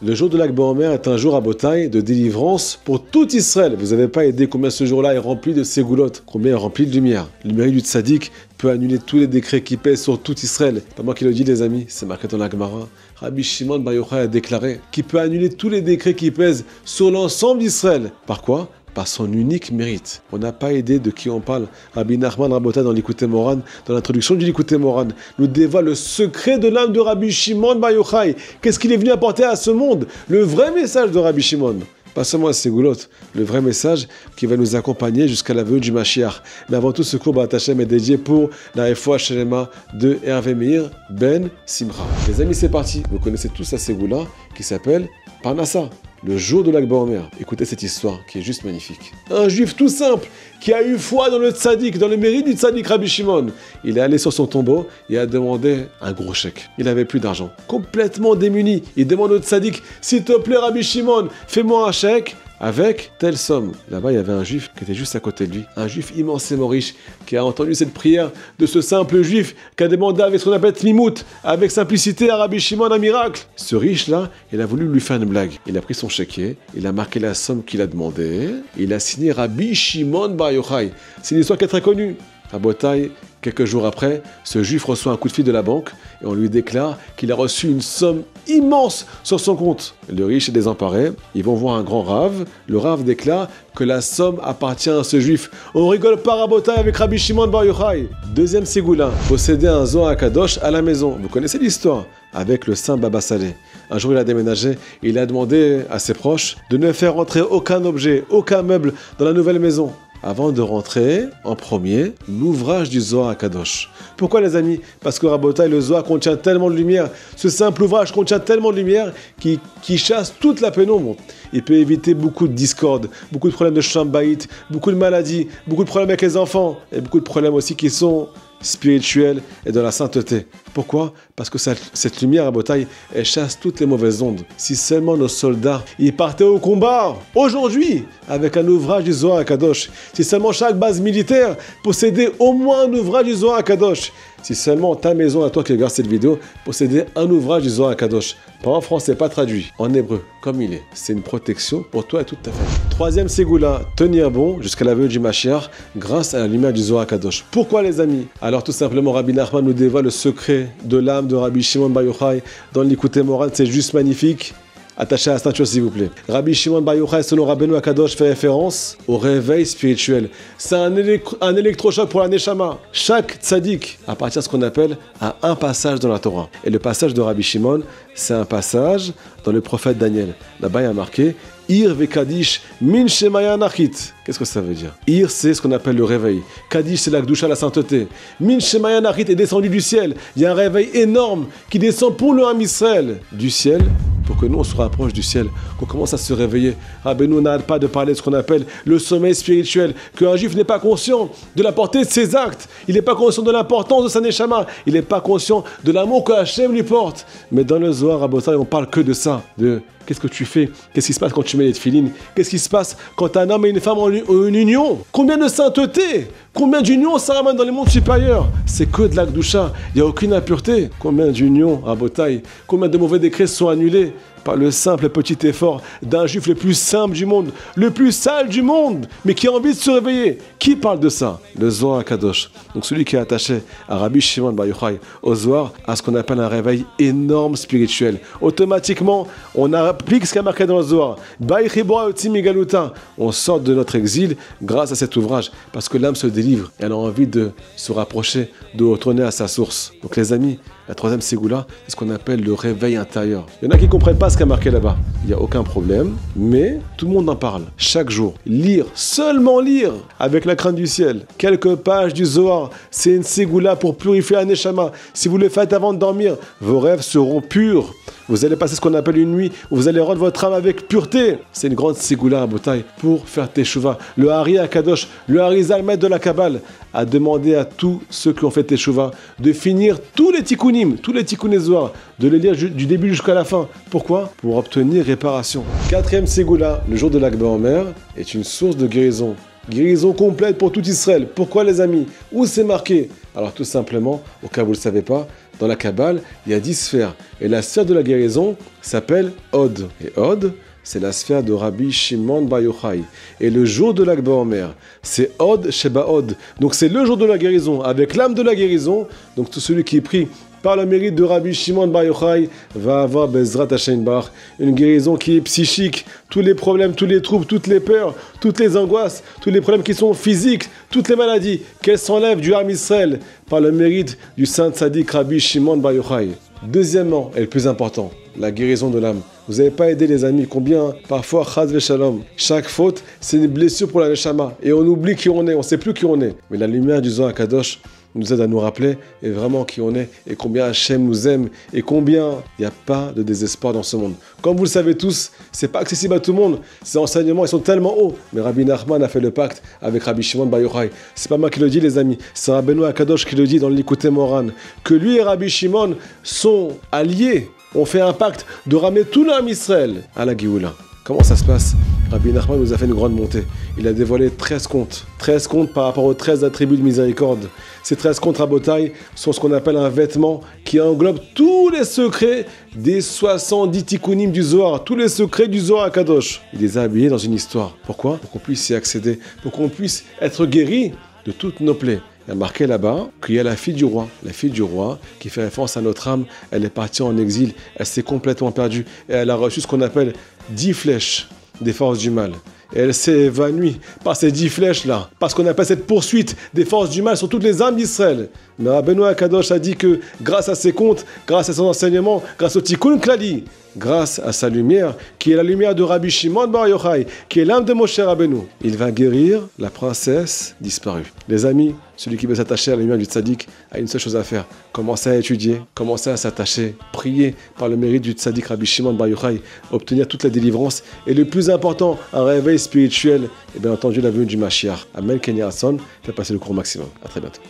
Le jour de l'Ag BaOmer est un jour à Botaï de délivrance pour tout Israël. Vous n'avez pas idée combien ce jour-là est rempli de ségoulottes, combien est rempli de lumière. Le mérite du tzaddik peut annuler tous les décrets qui pèsent sur tout Israël. Pas moi qui le dis, les amis, c'est marqué dans la Gemara. Rabbi Shimon Bar Yochai a déclaré qu'il peut annuler tous les décrets qui pèsent sur l'ensemble d'Israël. Par quoi? Par son unique mérite. On n'a pas idée de qui on parle. Rabbi Nachman Rabotai dans l'Ikutei Moharan, dans l'introduction du l'Ikutei Moharan, nous dévoile le secret de l'âme de Rabbi Shimon Bar Yochai. Qu'est-ce qu'il est venu apporter à ce monde? Le vrai message de Rabbi Shimon. Pas seulement à Ségoulottes, le vrai message qui va nous accompagner jusqu'à la venue du Mashiach. Mais avant tout, ce cours B'at Hashem est dédié pour la Refoua Shelema de Hervé Meir Ben Simcha. Les amis, c'est parti. Vous connaissez tous la Ségoula qui s'appelle Parnassa. Le jour de l'Ag BaOmer. Écoutez cette histoire qui est juste magnifique. Un juif tout simple qui a eu foi dans le tzaddik, dans le mérite du tzaddik Rabbi Shimon. Il est allé sur son tombeau et a demandé un gros chèque. Il n'avait plus d'argent. Complètement démuni. Il demande au tzaddik, s'il te plaît Rabbi Shimon, fais-moi un chèque avec telle somme. Là-bas, il y avait un juif qui était juste à côté de lui. Un juif immensément riche qui a entendu cette prière de ce simple juif qui a demandé avec ce qu'on appelle Tmimout, avec simplicité à Rabbi Shimon un miracle. Ce riche-là, il a voulu lui faire une blague. Il a pris son chéquier, il a marqué la somme qu'il a demandé, il a signé Rabbi Shimon Bar Yochai. C'est une histoire qui est très connue. À Botaï, quelques jours après, ce juif reçoit un coup de fil de la banque et on lui déclare qu'il a reçu une somme immense sur son compte. Le riche est désemparé, ils vont voir un grand rave. Le rave déclare que la somme appartient à ce juif. On rigole pas à Botaï avec Rabbi Shimon Bar Yochai. Deuxième ségoula, posséder un Zohar Kadosh à la maison. Vous connaissez l'histoire avec le saint Baba Salé. Un jour, il a déménagé, il a demandé à ses proches de ne faire entrer aucun objet, aucun meuble dans la nouvelle maison, avant de rentrer en premier l'ouvrage du Zohar Kadosh. Pourquoi les amis? Parce que Rabotai, le Zohar contient tellement de lumière, ce simple ouvrage contient tellement de lumière qui chasse toute la pénombre. Il peut éviter beaucoup de discorde, beaucoup de problèmes de chambaït, beaucoup de maladies, beaucoup de problèmes avec les enfants, et beaucoup de problèmes aussi qui sont spirituelle et de la sainteté. Pourquoi? Parce que cette lumière à Botaï, elle chasse toutes les mauvaises ondes. Si seulement nos soldats y partaient au combat, aujourd'hui, avec un ouvrage du Zohar Kadosh, si seulement chaque base militaire possédait au moins un ouvrage du Zohar Kadosh, si seulement ta maison, à toi qui regarde cette vidéo, possédait un ouvrage du Zohar Kadosh, pas en français, pas traduit, en hébreu, comme il est. C'est une protection pour toi et toute ta famille. Troisième ségoula, tenir bon jusqu'à la venue du Mashiach grâce à la lumière du Zohar Kadosh. Pourquoi les amis? Alors tout simplement, Rabbi Nachman nous dévoile le secret de l'âme de Rabbi Shimon Bar Yochai dans l'Ikutei Moharan, c'est juste magnifique. Attachez à la ceinture s'il vous plaît. Rabbi Shimon Bar Yochai, selon Rabbeinu Akadosh, fait référence au réveil spirituel. C'est un électrochoc pour la Neshama. Chaque tzaddik appartient à ce qu'on appelle à un passage dans la Torah. Et le passage de Rabbi Shimon, c'est un passage dans le prophète Daniel. Là-bas, il y a marqué Ir vekadish min shemaya nachit. Qu'est-ce que ça veut dire? Ir, c'est ce qu'on appelle le réveil. Kadish, c'est la gdusha, la sainteté. Min shemaya nachit est descendu du ciel. Il y a un réveil énorme qui descend pour le Ham Israël du ciel, pour que nous, on se rapproche du ciel, qu'on commence à se réveiller. Rabbeinu n'arrête pas de parler de ce qu'on appelle le sommeil spirituel, qu'un juif n'est pas conscient de la portée de ses actes, il n'est pas conscient de l'importance de sa neshama, il n'est pas conscient de l'amour que Hachem lui porte. Mais dans le Zohar, à Botaï, on parle que de ça, de qu'est-ce que tu fais, qu'est-ce qui se passe quand tu mets les tefilines, qu'est-ce qui se passe quand un homme et une femme ont une union, combien de sainteté, combien d'unions ça ramène dans les mondes supérieurs. C'est que de la Gdusha, il n'y a aucune impureté. Combien d'unions à Botaï, combien de mauvais décrets sont annulés par le simple et petit effort d'un juif le plus simple du monde, le plus sale du monde, mais qui a envie de se réveiller. Qui parle de ça? Le Zohar Kadosh. Donc celui qui est attaché à Rabbi Shimon Bar Yochai, au Zohar, à ce qu'on appelle un réveil énorme spirituel. Automatiquement, on applique ce qui a marqué dans le Zohar. On sort de notre exil grâce à cet ouvrage, parce que l'âme se délivre, elle a envie de se rapprocher, de retourner à sa source. Donc les amis, la troisième ségoula, c'est ce qu'on appelle le réveil intérieur. Il y en a qui ne comprennent pas ce qui a marqué là-bas. Il n'y a aucun problème, mais tout le monde en parle. Chaque jour, lire, seulement lire, avec la crainte du ciel. Quelques pages du Zohar, c'est une ségoula pour purifier la neshama. Si vous le faites avant de dormir, vos rêves seront purs. Vous allez passer ce qu'on appelle une nuit où vous allez rendre votre âme avec pureté. C'est une grande ségoula à Botaï pour faire teshuva. Le Hari Akadosh, le Harizal, maître de la Kabbale, a demandé à tous ceux qui ont fait teshuva de finir tous les tikkunim Zohar, de les lire du début jusqu'à la fin. Pourquoi? Pour obtenir réparation. Quatrième ségoula, le jour de l'Ag BaOmer, est une source de guérison Guérison complète pour tout Israël. Pourquoi les amis? Où c'est marqué? Alors tout simplement, au cas où vous ne le savez pas, dans la Kabbale, il y a 10 sphères. Et la sphère de la guérison s'appelle Od. Et Od, c'est la sphère de Rabbi Shimon Bar Yochai. Et le jour de l'Ag BaOmer, c'est Od Sheba Od. Donc c'est le jour de la guérison, avec l'âme de la guérison. Donc tout celui qui prie par le mérite de Rabbi Shimon Bar Yochai va avoir Bezrat Hashem Bar, une guérison qui est psychique. Tous les problèmes, tous les troubles, toutes les peurs, toutes les angoisses, tous les problèmes qui sont physiques, toutes les maladies, qu'elles s'enlèvent du Ham Israël par le mérite du Saint Tzaddik Rabbi Shimon Bar Yochai. Deuxièmement, et le plus important, la guérison de l'âme. Vous n'avez pas aidé les amis, combien parfois, chaz v'shalom, chaque faute, c'est une blessure pour la neshama. Et on oublie qui on est, on ne sait plus qui on est. Mais la lumière du Zohar Kadosh nous aide à nous rappeler et vraiment qui on est et combien Hachem nous aime et combien il n'y a pas de désespoir dans ce monde. Comme vous le savez tous, c'est pas accessible à tout le monde. Ces enseignements, ils sont tellement hauts. Mais Rabbi Nachman a fait le pacte avec Rabbi Shimon Bar Yochai. C'est pas moi qui le dis, les amis. C'est Rabbeinu Akadosh qui le dit dans le Likutei Moran. Que lui et Rabbi Shimon sont alliés. On fait un pacte de ramener tout l'âme Israël à la Géoula. Comment ça se passe? Rabbi Nachman nous a fait une grande montée. Il a dévoilé 13 contes. 13 contes par rapport aux 13 attributs de miséricorde. Ces 13 contes rabotailles sont ce qu'on appelle un vêtement qui englobe tous les secrets des 70 tikkunim du Zohar, tous les secrets du Zohar Kadosh. Il les a habillés dans une histoire. Pourquoi? Pour qu'on puisse y accéder, pour qu'on puisse être guéri de toutes nos plaies. Il y a marqué là-bas qu'il y a la fille du roi qui fait référence à notre âme. Elle est partie en exil, elle s'est complètement perdue et elle a reçu ce qu'on appelle 10 flèches des forces du mal. Et elle s'est évanouie par ces 10 flèches-là, parce qu'on appelle cette poursuite des forces du mal sur toutes les âmes d'Israël. Mais Rabbeinu Akadosh a dit que grâce à ses contes, grâce à son enseignement, grâce au Tikkun Klali, grâce à sa lumière, qui est la lumière de Rabbi Shimon Bar Yochai, qui est l'âme de Moshe Rabbeinu, il va guérir la princesse disparue. Les amis, celui qui veut s'attacher à la lumière du tzaddik a une seule chose à faire, commencer à étudier, commencer à s'attacher, prier par le mérite du tzaddik Rabbi Shimon Bar Yochai, obtenir toute la délivrance, et le plus important, un réveil spirituel, et bien entendu la venue du Mashiach. Amen, Kenya Hasson, faites passer le cours maximum. À très bientôt.